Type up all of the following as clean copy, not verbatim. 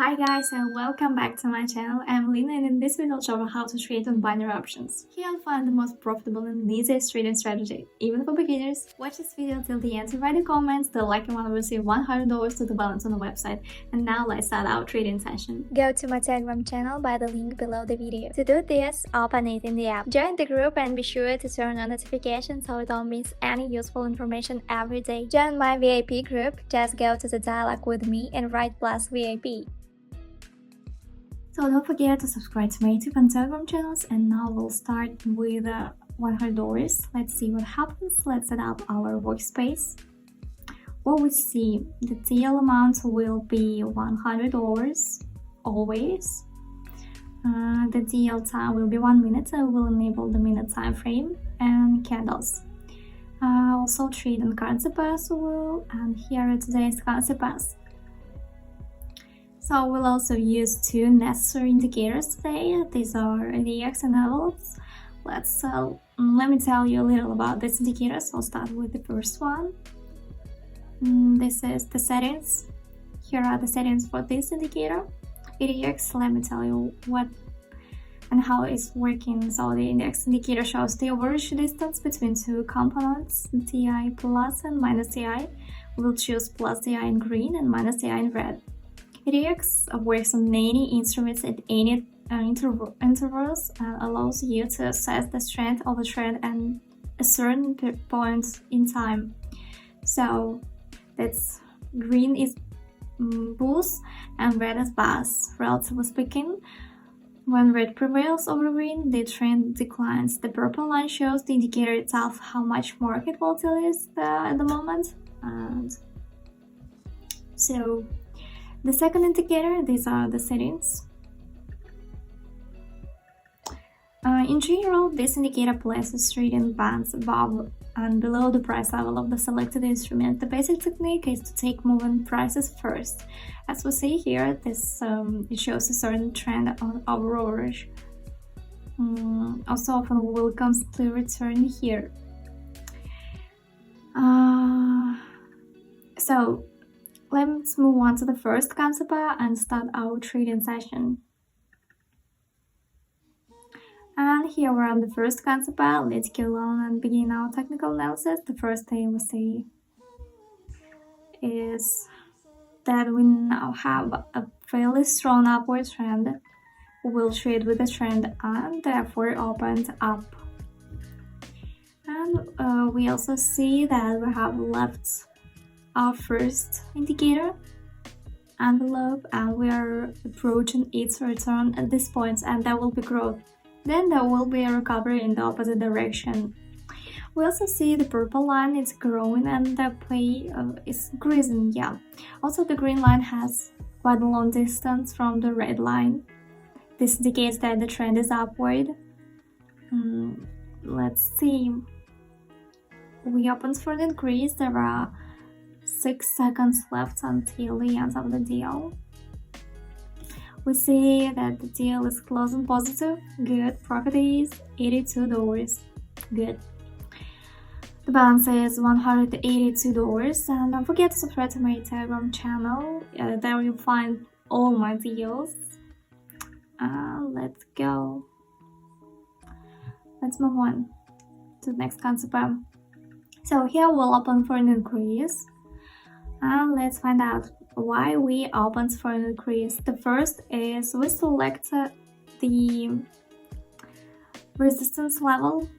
Hi guys and welcome back to my channel. I'm Lina and in this video I'll show you how to trade on binary options. Here you'll find the most profitable and easiest trading strategy, even for beginners. Watch this video till the end to write the comments. The lucky one will receive $100 to the balance on the website. And now let's start our trading session. Go to my Telegram channel by the link below the video. To do this, open it in the app. Join the group and be sure to turn on notifications so you don't miss any useful information every day. Join my VIP group. Just go to the dialog with me and write plus VIP. So don't forget to subscribe to my YouTube and Telegram channels, and now we'll start with $100. Let's see what happens. Let's set up our workspace. What we see, the TL amount will be $100 always. The TL time will be 1 minute, so we'll enable the minute time frame and candles. Also trade on currency pairs will, and here are today's currency pairs. So we'll also use two necessary indicators today. These are ADX and envelopes. Let me tell you a little about these indicators. I'll start with the first one. This is the settings. Here are the settings for this indicator. ADX, let me tell you what and how it's working. So the index indicator shows the average distance between two components, TI plus and minus TI. We'll choose plus TI in green and minus TI in red. ADX works on any instruments at any intervals and allows you to assess the strength of a trend at a certain point in time. So that's green is bulls and red is bears. Relatively speaking, when red prevails over green, the trend declines. The purple line shows the indicator itself how much market volatility is at the moment. And so the second indicator, these are the settings. In general, this indicator places trading bands above and below the price level of the selected instrument. The basic technique is to take moving prices first. As we see here, this it shows a certain trend on our average. Also often we will constantly return here. So let's move on to the first concept and start our trading session. And here we're on the first concept. Let's go on and begin our technical analysis. The first thing we see is that we now have a fairly strong upward trend. We will trade with the trend and therefore opened up. And we also see that we have left our first indicator envelope and we are approaching its return at this point, and there will be growth. Then there will be a recovery in the opposite direction. We also see the purple line is growing and the play is increasing. Also the green line has quite a long distance from the red line. This indicates that the trend is upward. Let's see. We opened for the increase. There are 6 seconds left until the end of the deal. We see that the deal is closing positive. Good. Profit is $82. Good. The balance is $182. And don't forget to subscribe to my Telegram channel. There you'll find all my deals. Let's go. Let's move on to the next concept. So here we'll open for an increase. And let's find out why we opened for an increase. The first is we select the resistance level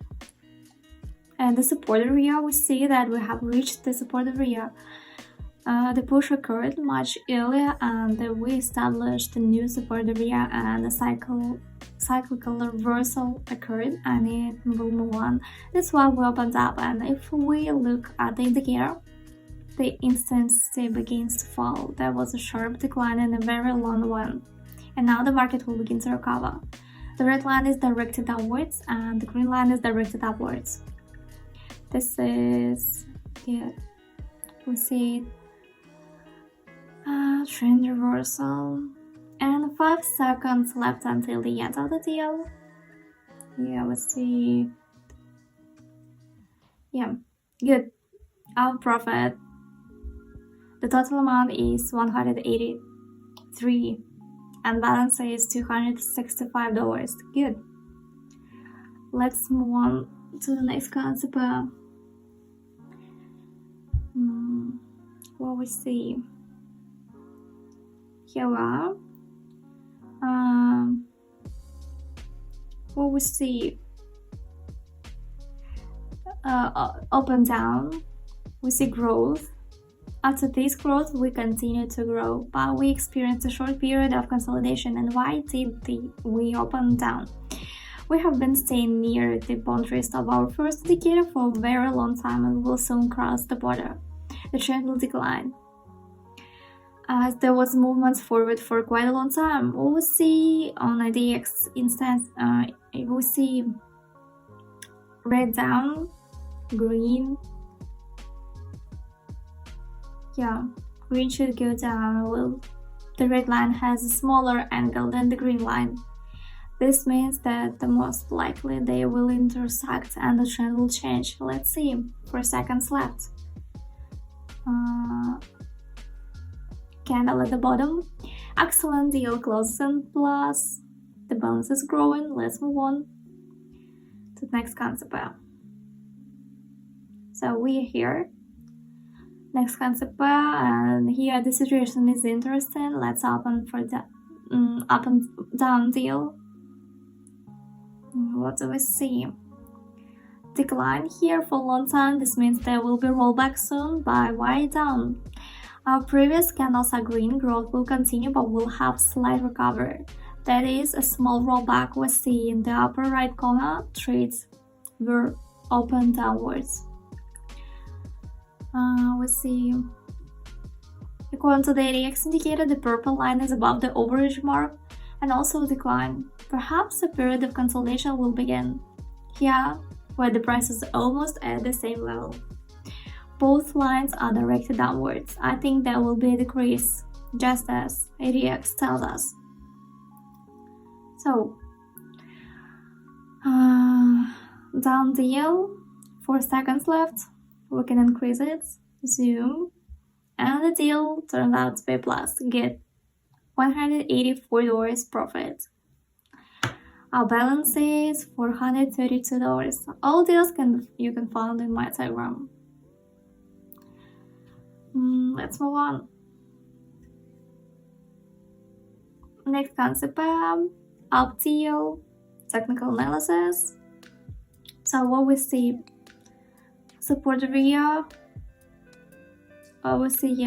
and the support area. We see that we have reached the support area. The push occurred much earlier and we established a new support area, and a cyclical reversal occurred and it will move on. That's why we opened up, and if we look at the indicator, the intensity begins to fall. There was a sharp decline and a very long one, and now the market will begin to recover. The red line is directed downwards and the green line is directed upwards. This is good. We see trend reversal and 5 seconds left until the end of the deal. We see. Good. Our profit, the total amount is $183. and balance is $265. Good. Let's move on to the next concept. What we see here we are. What we see up and down, we see growth. After this growth, we continue to grow, but we experienced a short period of consolidation. And why did we up and down? We have been staying near the boundaries of our first indicator for a very long time and will soon cross the border. The trend will decline. As there was movements forward for quite a long time, we will see on IDX instance, we see red down, green. Yeah, green should go down. Well, the red line has a smaller angle than the green line. This means that the most likely they will intersect and the trend will change. Let's see. 4 seconds left. Candle at the bottom. Excellent deal closes in plus. The balance is growing. Let's move on to the next concept. So we are here. Next concept, and here the situation is interesting. Let's open for the up and down deal. What do we see? Decline here for a long time. This means there will be rollback soon by Y down. Our previous candles are green. Growth will continue but will have slight recovery. That is a small rollback we see in the upper right corner. Trades were open downwards. We see, according to the ADX indicator, the purple line is above the overage mark and also decline. Perhaps a period of consolidation will begin here, where the price is almost at the same level. Both lines are directed downwards. I think there will be a decrease, just as ADX tells us. So, down deal, 4 seconds left. We can increase it, zoom, and the deal turned out to be plus. Get $184 profit. Our balance is $432. All deals you can find in my Telegram. Let's move on. Next concept, up deal, technical analysis. So what we see, support area, we see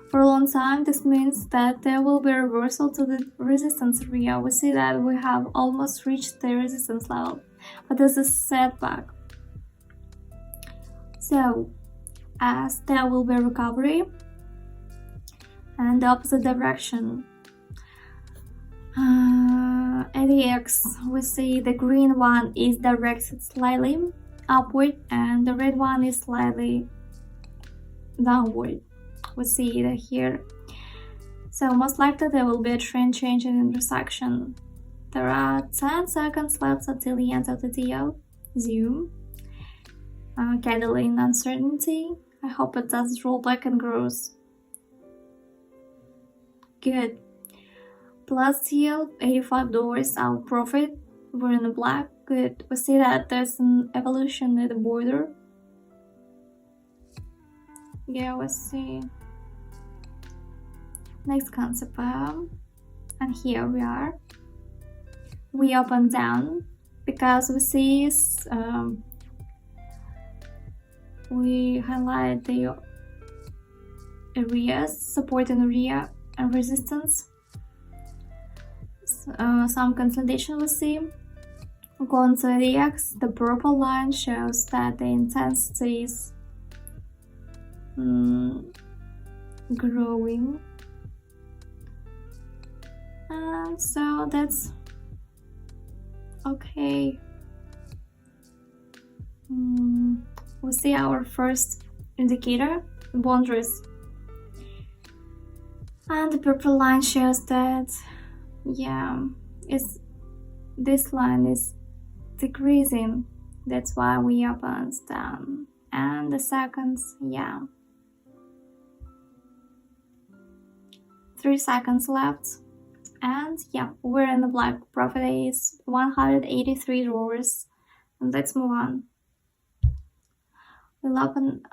for a long time. This means that there will be a reversal to the resistance area. We see that we have almost reached the resistance level, but there's a setback. So as there will be recovery and the opposite direction. ADX, we see the green one is directed slightly upward and the red one is slightly downward. We see it here. So most likely there will be a trend change in intersection. There are 10 seconds left until the end of the deal. Zoom. Candle in uncertainty. I hope it doesn't roll back and grows. Good. Plus deal, $85 our profit. We're in the black. Good. We see that there's an evolution at the border. Yeah, we see. Next concept, and here we are. We up and down because we see we highlight the areas, support and area and resistance. Some consolidation we see. Going to ADX, the purple line shows that the intensity is growing. So that's okay. We see our first indicator, boundaries, and the purple line shows that this line is decreasing. That's why we up and down. And the seconds, 3 seconds left. And yeah, we're in the black. Profit is $183. And let's move on. We'll open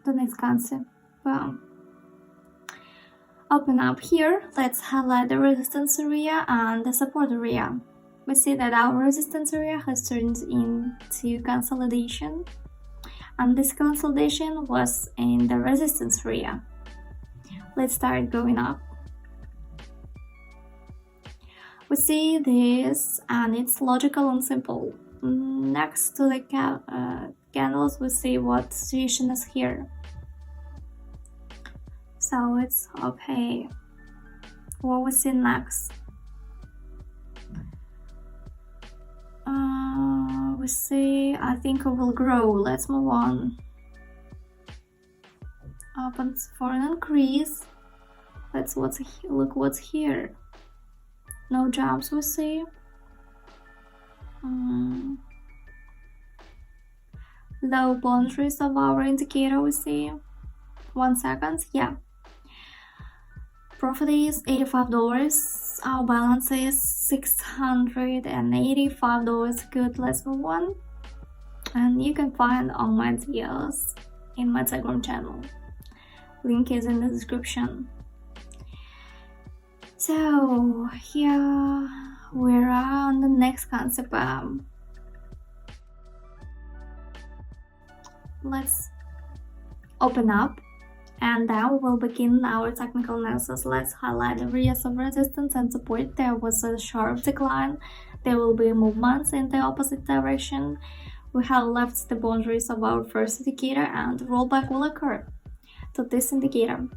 the next concept. Well, open up here. Let's highlight the resistance area and the support area. We see that our resistance area has turned into consolidation, and this consolidation was in the resistance area. Let's start going up. We see this, and it's logical and simple. Next to the candles, we see what situation is here. So it's okay. What we see next? We see, I think it will grow. Let's move on. Opens for an increase. Look what's here. No jumps, we see. Low boundaries of our indicator, we see. 1 second, yeah. Profit is $85. Our balance is $685. Good, let's move on. And you can find all my videos in my Telegram channel. Link is in the description. So here we're on the next concept. Let's open up, and then we will begin our technical analysis. Let's highlight the areas of resistance and support. There was a sharp decline. There will be movements in the opposite direction. We have left the boundaries of our first indicator, and rollback will occur to this indicator.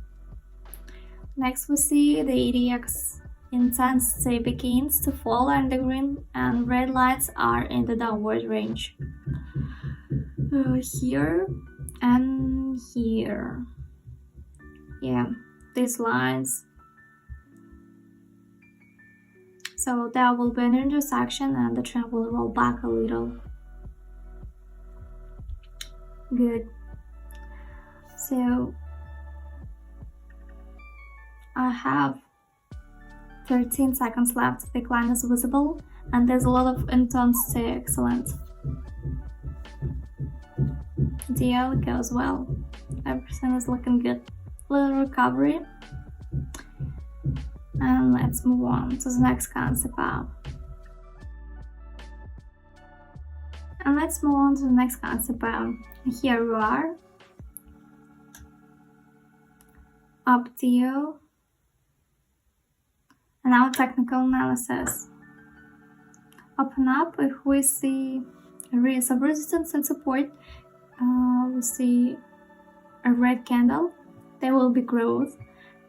Next, we see the ADX intensity begins to fall, and the green and red lights are in the downward range. Here and here. Yeah, these lines. So there will be an intersection, and the trend will roll back a little. Good. So I have 13 seconds left. The decline is visible, and there's a lot of intensity. Excellent. Deal goes well. Everything is looking good. Little recovery. And let's move on to the next concept. And let's move on to the next concept. Here we are. Up to you. And our technical analysis. Open up. If we see areas of resistance and support, we see a red candle. There will be growth.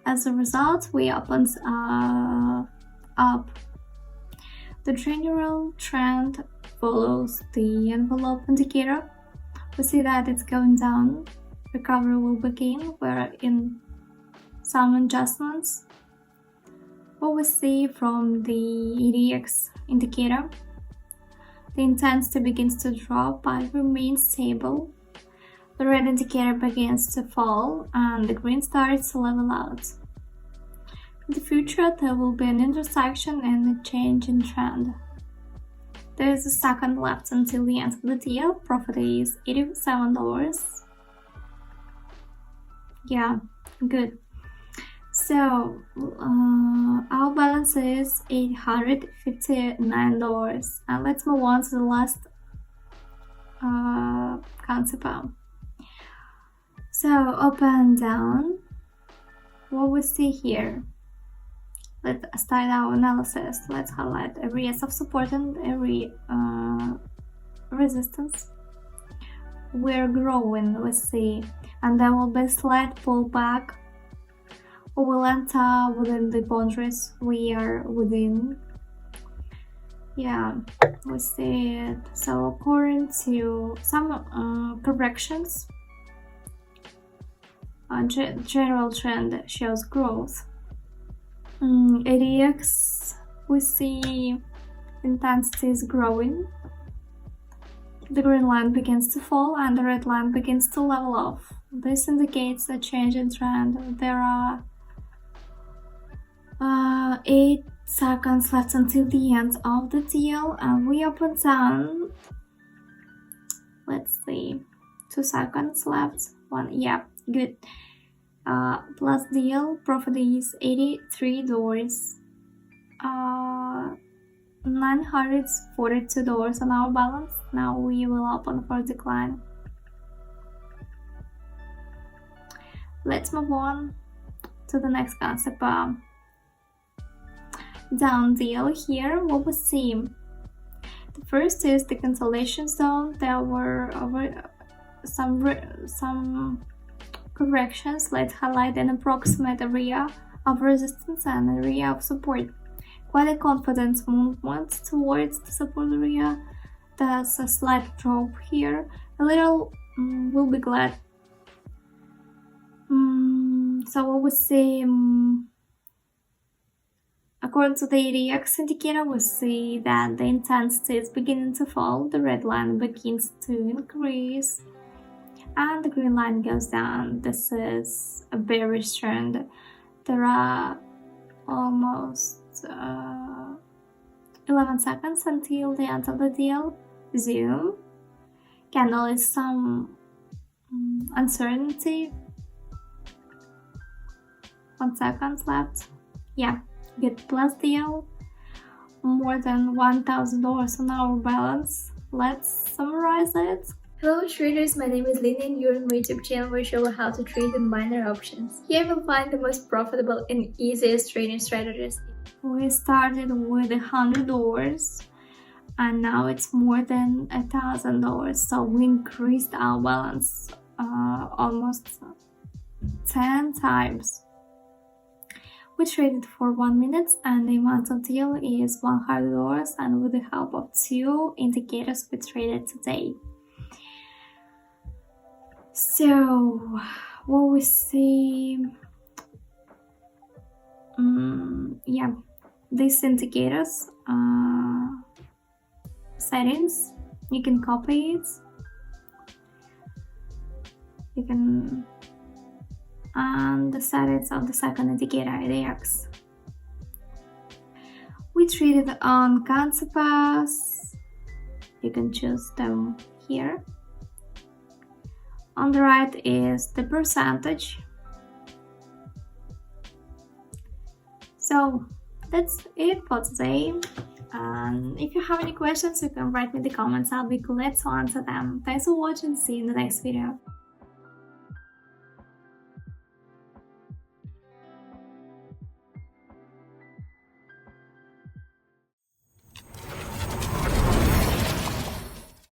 As a result, we open up. The general trend follows the envelope indicator. We see that it's going down. Recovery will begin. We're in some adjustments. What we see from the ADX indicator, the intensity begins to drop but remains stable. The red indicator begins to fall, and the green starts to level out. In the future, there will be an intersection and a change in trend. There is a second left until the end of the deal. Profit is $87. Yeah, good. So our balance is $859. And let's move on to the last concept. So up and down, what we see here. Let's start our analysis. Let's highlight areas of support and area resistance. We're growing, we see, and there will be a slight pullback. We will enter within the boundaries we are within. Yeah, we see it. So according to some corrections, general trend shows growth. ADX, we see intensity is growing. The green line begins to fall and the red line begins to level off. This indicates a change in trend. There are 8 seconds left until the end of the deal, and we open down. Let's see, 2 seconds left. One, yeah, good. Plus deal, profit is $83. $942 on our balance. Now we will open for decline. Let's move on to the next concept. Down deal here, what we see. The first is the consolidation zone. There were some corrections. Let's highlight an approximate area of resistance and area of support. Quite a confident movement towards the support area. There's a slight drop here. A little, we'll be glad. So what we see, according to the ADX indicator, we see that the intensity is beginning to fall. The red line begins to increase, and the green line goes down. This is a bearish trend. There are almost 11 seconds until the end of the deal. Zoom. Candle is some uncertainty. 1 second left. Yeah, good. Plus deal. More than $1,000 on our balance. Let's summarize it. Hello traders, my name is Lina and you're on my YouTube channel where I show you how to trade in minor options. Here you'll find the most profitable and easiest trading strategies. We started with $100 and now it's more than $1,000. So we increased our balance almost 10 times. We traded for 1 minute and the amount of deal is $100, and with the help of 2 indicators we traded today. So what we see, yeah, these indicators, settings, you can copy it, you can, and the settings of the second indicator, ADX. We traded on Cancepas, you can choose them here. On the right is the percentage. So that's it for today. And if you have any questions, you can write me in the comments. I'll be glad to answer them. Thanks for watching. See you in the next video.